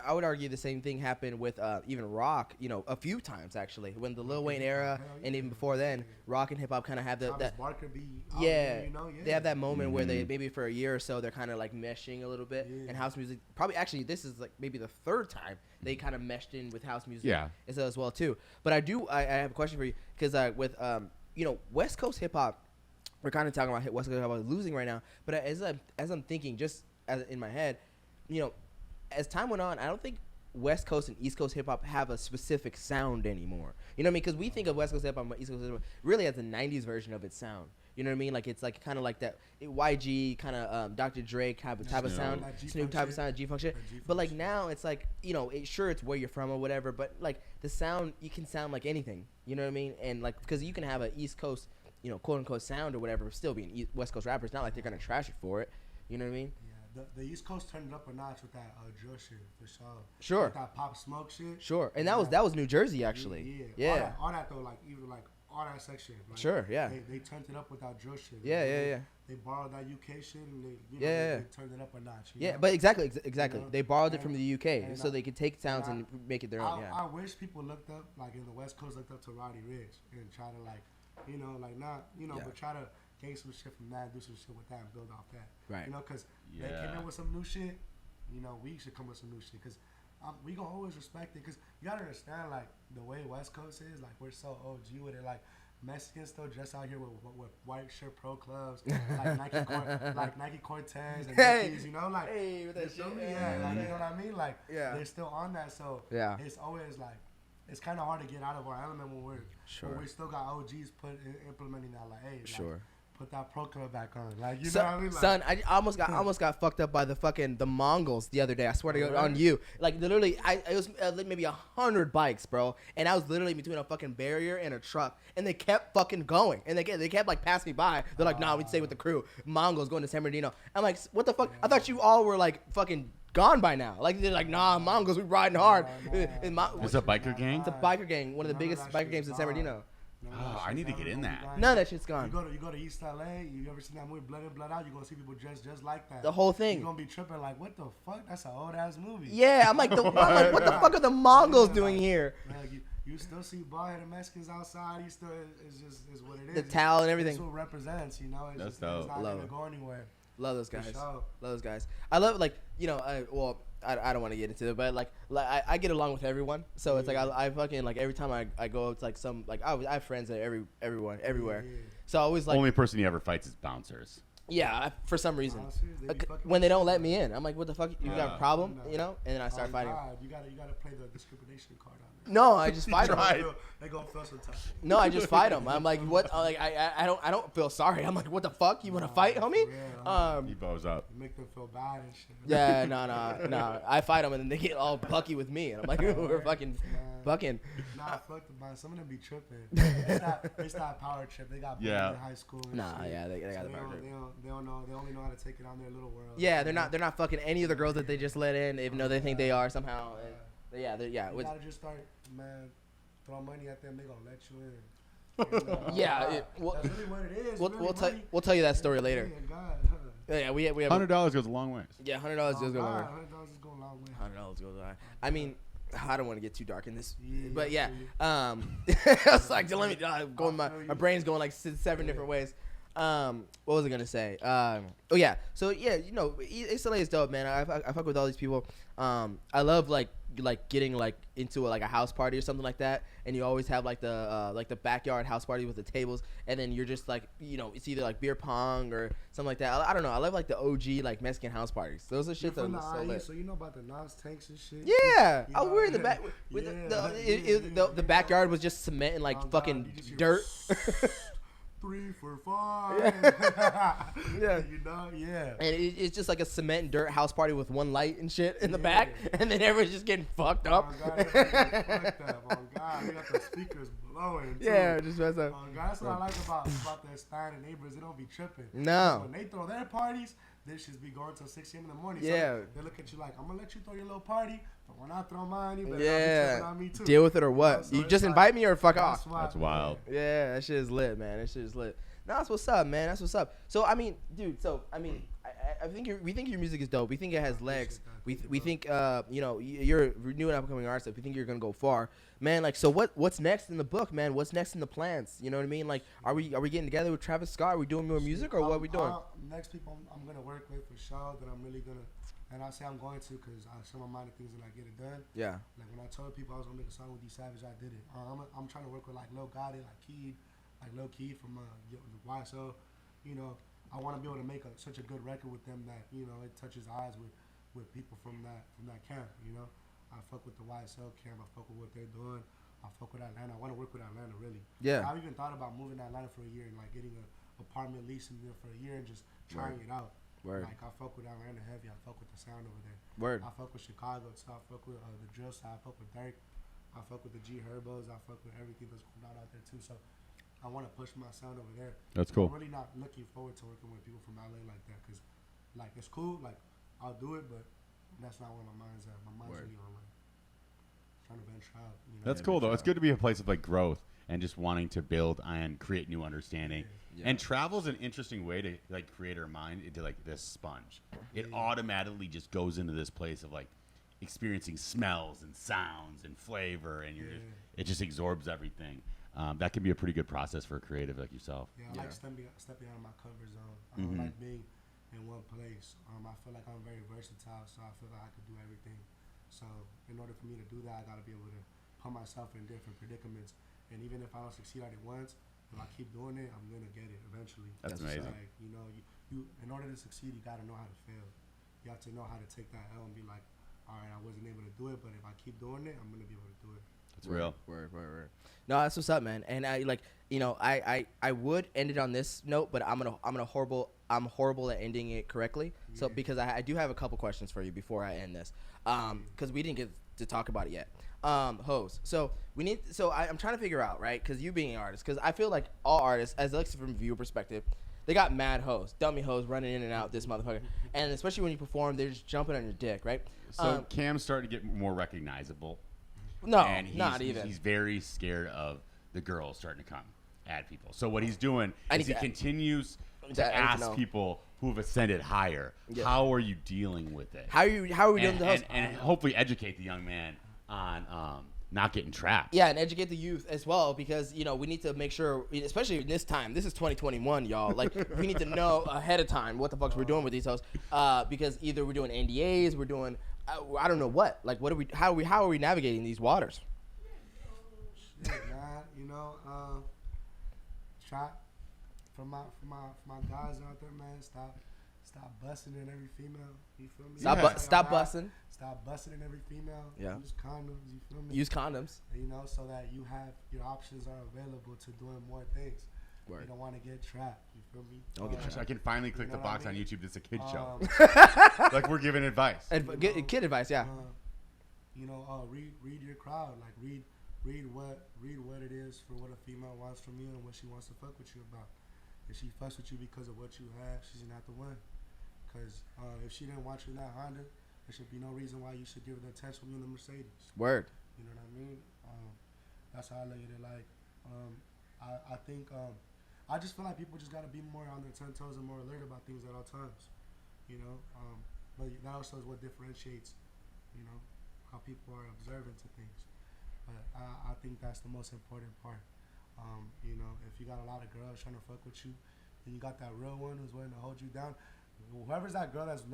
I would argue the same thing happened with even rock, you know, a few times actually. When the Lil Wayne era and even before then, rock and hip hop kind of have that Barker be yeah, you know? they have that moment where they maybe for a year or so they're kind of like meshing a little bit, and house music probably actually this is like maybe the third time they kind of meshed in with house music as well too. But I have a question for you because with you know, West Coast hip hop. We're kind of talking about West Coast hip hop losing right now, but as I'm thinking, just as in my head, you know, as time went on, I don't think West Coast and East Coast hip hop have a specific sound anymore. You know what I mean? Because we think of West Coast hip hop and East Coast hip hop really as the '90s version of its sound. You know what I mean? Like it's like kind of like that YG kind of Dr. Dre type of sound, Snoop type of sound, G-Funk shit. But like now it's like, you know, sure it's where you're from or whatever, but like the sound, you can sound like anything. You know what I mean? And like because you can have an East Coast, you know, quote unquote sound or whatever, but still being West Coast rappers. Not like they're gonna trash it for it. You know what I mean? Yeah, the East Coast turned it up a notch with that drill shit for sure. Sure. With that Pop Smoke shit. Sure, and that was New Jersey actually. Yeah. All that though, like even like all that section. Like, sure. Yeah. They turned it up with that drill shit. Yeah. They borrowed that UK shit and they turned it up a notch. You know? But exactly. You know? They borrowed it from the UK so they could take sounds and make it their own. I wish people looked up like in the West Coast looked up to Roddy Ricch and try to like, you know, like not, you know, but try to gain some shit from that, do some shit with that, and build off that. Right. You know, because they came in with some new shit. You know, we should come with some new shit because we gonna always respect it. Because you gotta understand, like the way West Coast is, like we're so OG with it. Like Mexicans still dress out here with white shirt pro clubs, like Nike Cortez and Nikes. You know, like with that shit. Like, you know what I mean? Like they're still on that. So it's always like. It's kind of hard to get out of our element when we still got OGs implementing that. Like, hey, like, put that pro club back on. Like, you know what I mean? Like, son, I almost got fucked up by the Mongols the other day. I swear to God, on you. Like literally, it was maybe 100 bikes, bro, and I was literally between a fucking barrier and a truck, and they kept fucking going, and they kept like passing me by. They're like, nah, we'd stay with the crew. Mongols going to San Bernardino. I'm like, what the fuck? I thought you all were like fucking gone by now. Like they're like, nah, Mongols, we riding hard. It's a biker gang. It's a biker gang, one of the biggest biker gangs in San Bernardino. Oh, I need to get in that. None of that shit's gone. You go to East LA, you ever seen that movie Blood In, Blood Out? You're going to see people dressed just like that. The whole thing. You're going to be tripping like, what the fuck? That's an old-ass movie. Yeah, I'm like, what the fuck are the Mongols doing here? Like, you still see bald-headed Mexicans outside. You still, it's what it is. The towel and everything. That's what it represents, you know? It's not going to go anywhere. Love those guys. Love those guys. I love, like, you know, I don't want to get into it, but like I get along with everyone. So it's like I fucking like every time I go to like some like I have friends at everywhere. Yeah. So I always like only person he ever fights is bouncers. Yeah, for some reason. When they don't let me in, I'm like, what the fuck? You got a problem? You know? And then I start fighting. You gotta play the discrimination card on there. No, I just fight them. They gonna feel some time. No, I just fight them. I'm like, what? Like I don't feel sorry. I'm like, what the fuck? You want to fight, homie? He bows up. Make them feel bad and shit. Yeah, no. I fight them and then they get all bucky with me, and I'm like, we're fucking. Fucking. Nah, fuck the man. Some of them be tripping. It's not power trip. They got bullied in high school. And shit. They got the power trip. They don't know. They only know how to take it on their little world. Yeah, they're not fucking any of the girls that they just let in, even though they think they are somehow. You gotta just start, man. Throw money at them. They gonna let you in. That's really what it is. We'll tell you that story later. Yeah, we have $100 goes a long way. Yeah, $100 goes a long way. $100 is going a long way. $100 goes a long way. I mean, I don't want to get too dark in this, but yeah. It's like, let me go. My brain's going like 7 different ways. What was I gonna say? Oh yeah. So yeah, you know, East LA is dope, man. I fuck with all these people. I love like getting like into a house party or something like that, and you always have like the backyard house party with the tables, and then you're just like, you know, it's either like beer pong or something like that. I don't know. I love like the OG like Mexican house parties. Those are shit that are so lit. So you know about the Nas tanks and shit. Yeah, we're in the back. The backyard was just cement and like fucking dirt. 3 for 5. Yeah. You know, yeah. And it's just like a cement and dirt house party with one light and shit in the back, and then everyone's just getting fucked up. Oh, God, outside. They got the speakers blowing. Too. Yeah, just mess up. That's what I like about the Hispanic neighbors. They don't be tripping. No. When they throw their parties, they should be going till 6 a.m. in the morning. Yeah. So they look at you like, I'm gonna let you throw your little party, but when I throw mine, you better not be tripping on me too. Deal with it or what? So you just invite me or fuck off. That's wild. Yeah, that shit is lit, man. That shit is lit. No, that's what's up, man. That's what's up. So I mean, dude. So I mean, I think we think your music is dope. We think it has legs. We think you know, you're a new and upcoming artist. We think you're gonna go far, man. Like, so what's next in the book, man? What's next in the plans? You know what I mean? Like, are we getting together with Travis Scott? Are we doing more music or what are we doing? Next people I'm gonna work with for sure that I'm really gonna, and I say I'm going to because I show my mind of things and I get it done. Yeah. Like when I told people I was gonna make a song with D Savage, I did it. I'm trying to work with like Lil Gotti, like Keed, like Lil Keed from YSL. You know, I want to be able to make such a good record with them that, you know, it touches eyes with people from that camp. You know, I fuck with the YSL camp. I fuck with what they're doing. I fuck with Atlanta. I want to work with Atlanta really. Yeah. I've even thought about moving to Atlanta for a year and like getting a apartment lease in there for a year and just trying it out. Word. Like I fuck with Atlanta heavy. I fuck with the sound over there. Word. I fuck with Chicago. So I fuck with the drill side. I fuck with Dirk. I fuck with the G Herbos. I fuck with everything that's going on out there too. So I want to push my sound over there. That's cool. I'm really not looking forward to working with people from LA like that because, like, it's cool. Like, I'll do it, but that's not where my mind's at. My mind's really on like trying to venture out. You know? That's cool though. It's good to be a place of like growth and just wanting to build and create new understanding. Yeah. And travel's an interesting way to like create our mind into like this sponge. It automatically just goes into this place of like experiencing smells and sounds and flavor, and it just absorbs everything. That can be a pretty good process for a creative like yourself. Yeah, I like stepping out of my comfort zone. I don't like being in one place. I feel like I'm very versatile, so I feel like I could do everything. So in order for me to do that, I got to be able to put myself in different predicaments. And even if I don't succeed at it once, if I keep doing it, I'm gonna get it eventually. That's amazing. Like, you know, you in order to succeed, you got to know how to fail. You have to know how to take that L and be like, all right, I wasn't able to do it, but if I keep doing it, I'm gonna be able to do it. It's real. Word. No, that's what's up, man. And I like, you know, I would end it on this note, but I'm horrible at ending it correctly. Yeah. So because I do have a couple questions for you before I end this, because we didn't get to talk about it yet. Hoes. So I'm trying to figure out, right? Because you being an artist, because I feel like all artists, as like from a viewer perspective, they got mad hoes, dummy hoes running in and out this motherfucker, and especially when you perform, they're just jumping on your dick, right? So Cam's starting to get more recognizable. No, and not even. He's very scared of the girls starting to come at people. So what he's doing is he continues to ask people who have ascended higher, how are you dealing with it? How are we doing the host? And hopefully educate the young man on not getting trapped. Yeah, and educate the youth as well, because, you know, we need to make sure, especially in this time, this is 2021, y'all. Like, we need to know ahead of time what the fuck we're doing with these hosts, because either we're doing NDAs, we're doing, I don't know what. Like, what are we? How are we navigating these waters? Shit, man. You know, try for my guys out there, man. Stop busting in every female. You feel me? Stop busting. Stop busting in every female. Yeah. Use condoms. You feel me? Use condoms. You know, so that you have your options are available to doing more things. Word. You don't want to get trapped. You feel me? Don't get trapped. I can finally click the box on YouTube. It's a kid show. Like we're giving advice. Kid advice, yeah. You know, read your crowd. Like read what it is for what a female wants from you and what she wants to fuck with you about. If she fucks with you because of what you have, she's not the one. Because if she didn't want you in that Honda, there should be no reason why you should give her the attention from you in the Mercedes. Word. You know what I mean? That's how I look at it. Like, I think I just feel like people just got to be more on their 10 toes and more alert about things at all times. You know? But that also is what differentiates, you know, how people are observant to things. But I think that's the most important part. You know, if you got a lot of girls trying to fuck with you, and you got that real one who's willing to hold you down, whoever's that girl that's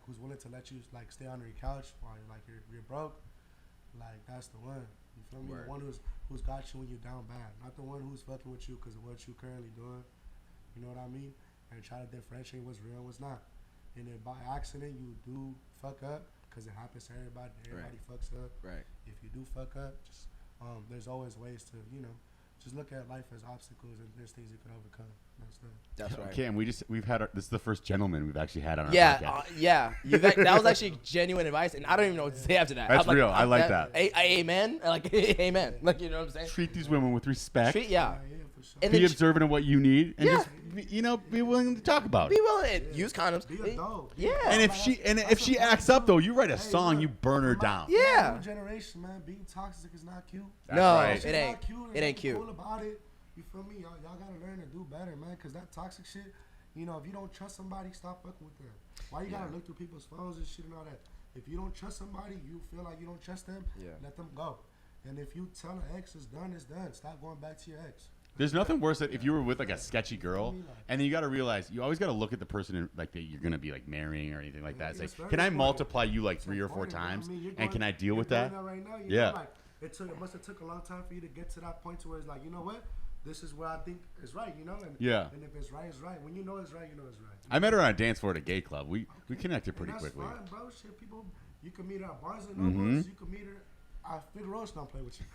who's willing to let you like stay on your couch while you're broke, like that's the one. You feel me? Word. The one who's got you when you're down bad, not the one who's fucking with you because of what you currently doing. You know what I mean? And try to differentiate what's real and what's not. And if by accident you do fuck up, because it happens to everybody, fucks up. Right. If you do fuck up, just there's always ways to just look at life as obstacles and there's things you can overcome. That's right. Okay, and we've had this is the first gentleman we've actually had on our podcast. Yeah. That was actually genuine advice, and I don't even know what to say after that. That's real. I like that. Amen. Like amen. Like you know what I'm saying. Treat these women with respect. For sure. And be observant of what you need, and just be willing to talk about it. Be willing. Use condoms. Be adult. Yeah. And if she acts up though, you write a song, you burn her down. Yeah. New generation, man, being toxic is not cute. That's right. It ain't. It ain't cute. Cool about it. You feel me? Y'all gotta learn to do better, man. Cause that toxic shit, you know, if you don't trust somebody, stop fucking with them. Why you gotta look through people's phones and shit and all that? If you don't trust somebody, you feel like you don't trust them. Let them go. And if you tell an ex it's done, it's done. Stop going back to your ex. There's nothing worse than if you were with like a sketchy girl, and then you got to realize you always got to look at the person in, like that you're gonna be like marrying or anything like that. Say, can I multiply you like 3 or 4 times, and can I deal with that? Right now, yeah. Like, it must have took a long time for you to get to that point to where it's like, you know what, this is what I think is right, you know. And and if it's right, it's right. When you know it's right, you know it's right. I met her on a dance floor at a gay club. We connected pretty that's quickly. Fine, bro. Shit, people, you can meet her at Barnes and Nobles. You can meet her. Figueroa's don't play with you.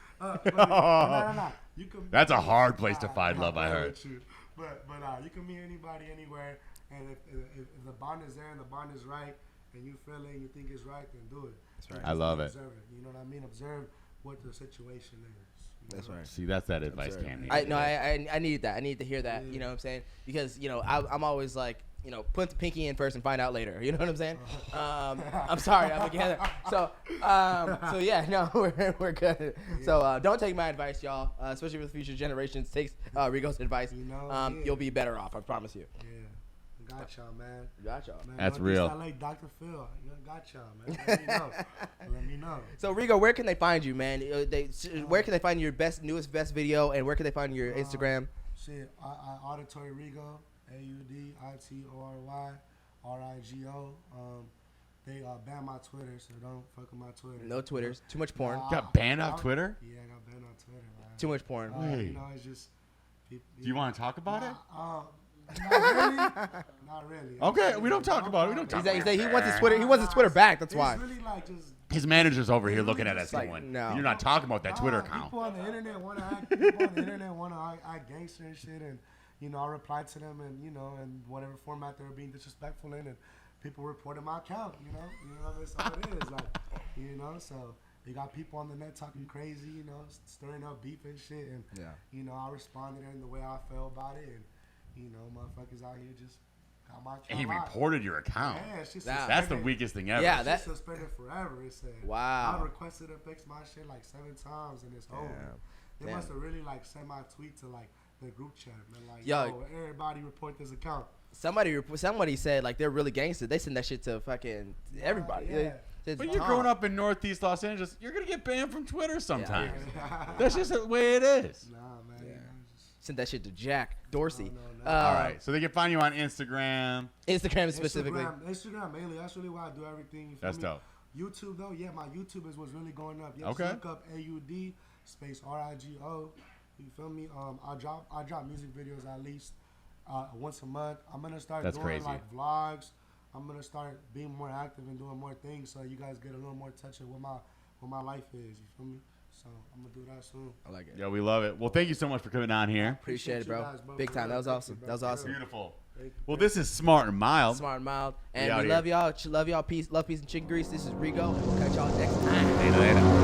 No. You can. That's a hard place to find love, I heard. But you can meet anybody anywhere, and if the bond is there and the bond is right, and you feel it and you think it's right, then do it. That's right. I love it. Observe it. You know what I mean? Observe what the situation is. That's right. See, that's that advice, Cam. I need that. I need to hear that. You know what I'm saying? Because I'm always like, put the pinky in first and find out later. You know what I'm saying? I'm sorry, I'm again. So yeah, no, we're good. So don't take my advice, y'all. Especially for the future generations, take Rigo's advice. You'll be better off. I promise you. Yeah. Got y'all, man. Got y'all. Man, that's real. Like Dr. Phil. Got y'all, man. Let me know. Let me know. So Rigo, where can they find you, man? Where can they find your newest video, and where can they find your Instagram? Shit, Auditory Rigo, AUDITORY RIGO. They banned my Twitter, so don't fuck with my Twitter. No Twitters. Too much porn. Got banned off Twitter? Yeah, I got banned on Twitter, man. Too much porn. It's just. Do you want to talk about it? Not really. Okay, we don't talk about it. We don't talk about it. He wants his Twitter. He wants his Twitter back. That's why. Really like just. His manager's over here looking at us like, going, no. You're not talking about that Twitter account. People on the internet want to act gangster and shit, and I reply to them, and in whatever format they were being disrespectful in, and people reported my account. That's all it is. Like, so you got people on the net talking crazy, stirring up beef and shit, and I responded in the way I felt about it, and motherfuckers out here just. And he reported your account. Yeah, that's the weakest thing ever. Yeah, that's suspended forever. It said. Wow. I requested to fix my shit like 7 times, and it's over. They must have really like sent my tweet to like the group chat, man. Like, yo, everybody report this account. Somebody said like they're really gangster. They send that shit to fucking everybody. Yeah. But you're growing up in Northeast Los Angeles, you're gonna get banned from Twitter sometimes. That's just the way it is. Nah, man. Yeah. Sent that shit to Jack Dorsey. No. All right, so they can find you on Instagram. Instagram specifically. Instagram mainly. That's really why I do everything. That's dope. YouTube though, my YouTube is what's really going up. Okay. Look up AUD space RIGO. You feel me? I drop music videos at least once a month. I'm gonna start doing like vlogs. I'm gonna start being more active and doing more things, so you guys get a little more touch of what my life is. You feel me? So I'm gonna do that soon. I like it. Yeah, we love it. Well, thank you so much for coming on here. Appreciate it, bro. Guys, Big time. That was awesome. Beautiful. Well, this is Smart and Mild. Smart and Mild. And we love y'all. Love y'all. Peace, love, peace, and chicken grease. This is Rigo. We'll catch y'all next time. Later.